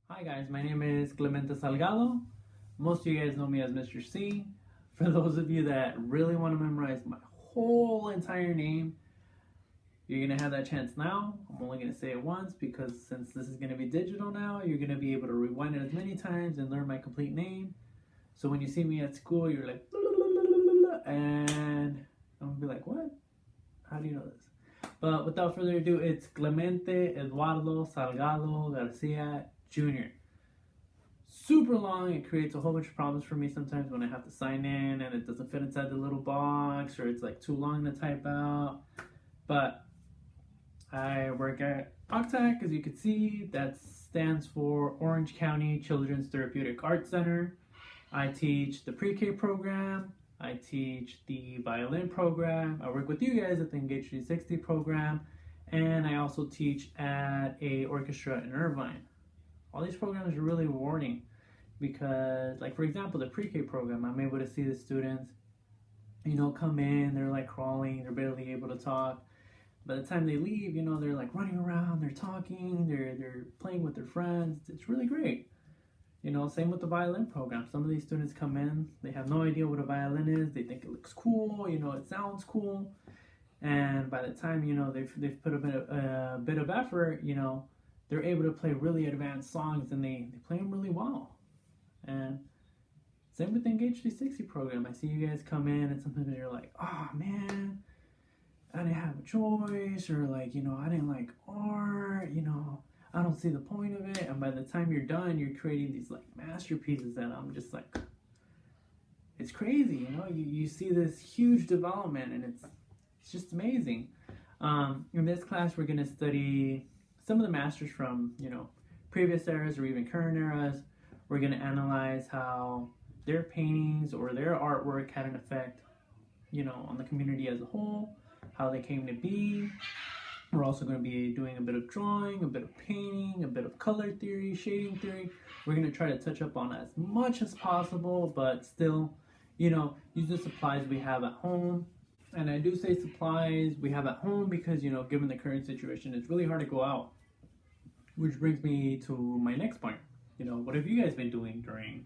Hi guys, my name is Clemente Salgado. Most of you guys know me as Mr. C. For those of you that really want to memorize my whole entire name, you're going to have that chance now. I'm only going to say it once because since this is going to be digital now, you're going to be able to rewind it as many times and learn my complete name. So when you see me at school, you're like, and I'm going to be like, what? How do you know this? But without further ado, it's Clemente Eduardo Salgado Garcia Jr. Super long. It creates a whole bunch of problems for me sometimes when I have to sign in and it doesn't fit inside the little box, or it's like too long to type out. But I work at OCCTAC, as you can see. That stands for Orange County Children's Therapeutic Art Center. I teach the pre-K program. I teach the violin program. I work with you guys at the Engage 360 program. And I also teach at a orchestra in Irvine. All these programs are really rewarding because, like, for example, the pre-K program, I'm able to see the students, come in, they're like crawling, they're barely able to talk. By the time they leave, they're like running around, they're talking, they're playing with their friends. It's really great. Same with the violin program. Some of these students come in, they have no idea what a violin is, they think it looks cool, it sounds cool. And by the time, they've put a bit of effort, they're able to play really advanced songs and they play them really well. And same with the Engage 360 program. I see you guys come in and sometimes you're like, oh man, I didn't have a choice, or like, I didn't like art, I don't see the point of it. And by the time you're done, you're creating these like masterpieces that I'm just like, it's crazy, you see this huge development and it's just amazing. In this class, we're going to study some of the masters from, previous eras or even current eras. We're going to analyze how their paintings or their artwork had an effect, on the community as a whole, how they came to be. We're also going to be doing a bit of drawing, a bit of painting, a bit of color theory, shading theory. We're going to try to touch up on as much as possible, but still, use the supplies we have at home. And I do say supplies we have at home because, given the current situation, it's really hard to go out. Which brings me to my next point. What have you guys been doing during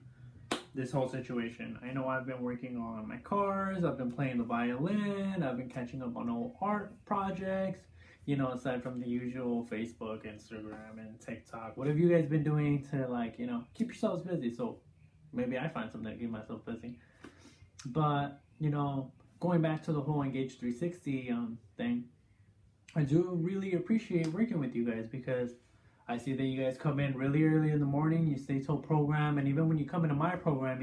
this whole situation? I know I've been working on my cars, I've been playing the violin, I've been catching up on old art projects, aside from the usual Facebook, Instagram, and TikTok. What have you guys been doing to keep yourselves busy? So maybe I find something to keep myself busy. But, going back to the whole Engage 360 thing, I do really appreciate working with you guys because I see that you guys come in really early in the morning, you stay till program, and even when you come into my program,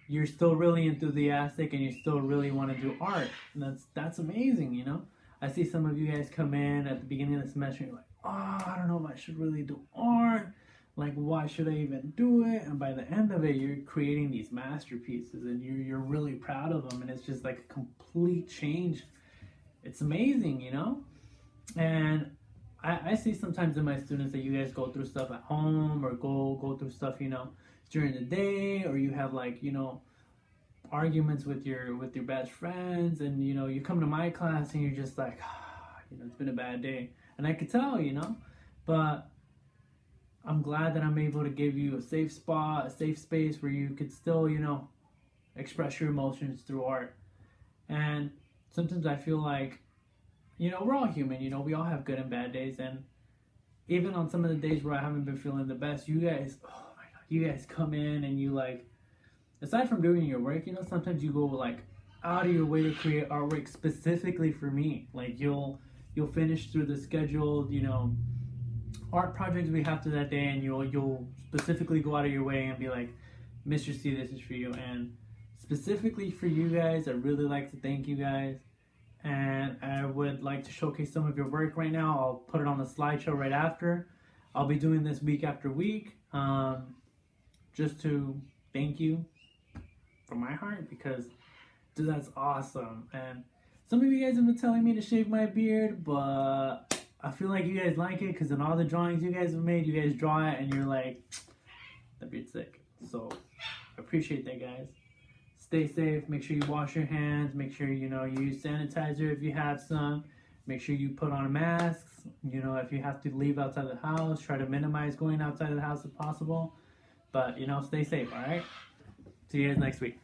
you're still really enthusiastic and you still really want to do art. And that's amazing, I see some of you guys come in at the beginning of the semester and you're like, oh, I don't know if I should really do art. Like, why should I even do it? And by the end of it, you're creating these masterpieces and you're really proud of them. And it's just like a complete change. It's amazing, And I see sometimes in my students that you guys go through stuff at home or go through stuff, during the day, or you have like, arguments with your best friends, and you come to my class and you're just like, it's been a bad day. And I could tell, but I'm glad that I'm able to give you a safe spot, a safe space where you could still, express your emotions through art. And sometimes I feel like, we're all human, we all have good and bad days. And even on some of the days where I haven't been feeling the best, you guys, oh my God, you guys come in and you like, aside from doing your work, sometimes you go like out of your way to create artwork specifically for me. Like you'll finish through the scheduled, art projects we have to that day, and you'll specifically go out of your way and be like, Mr. C, this is for you. And specifically for you guys, I really like to thank you guys. And I would like to showcase some of your work right now. I'll put it on the slideshow right after. I'll be doing this week after week, just to thank you from my heart, because dude, that's awesome. And some of you guys have been telling me to shave my beard, but I feel like you guys like it because in all the drawings you guys have made, you guys draw it and you're like, that beard's sick. So I appreciate that, guys. Stay safe. Make sure you wash your hands. Make sure, you use sanitizer if you have some. Make sure you put on masks. You know, if you have to leave outside the house, try to minimize going outside of the house if possible. But, you know, stay safe, all right? See you guys next week.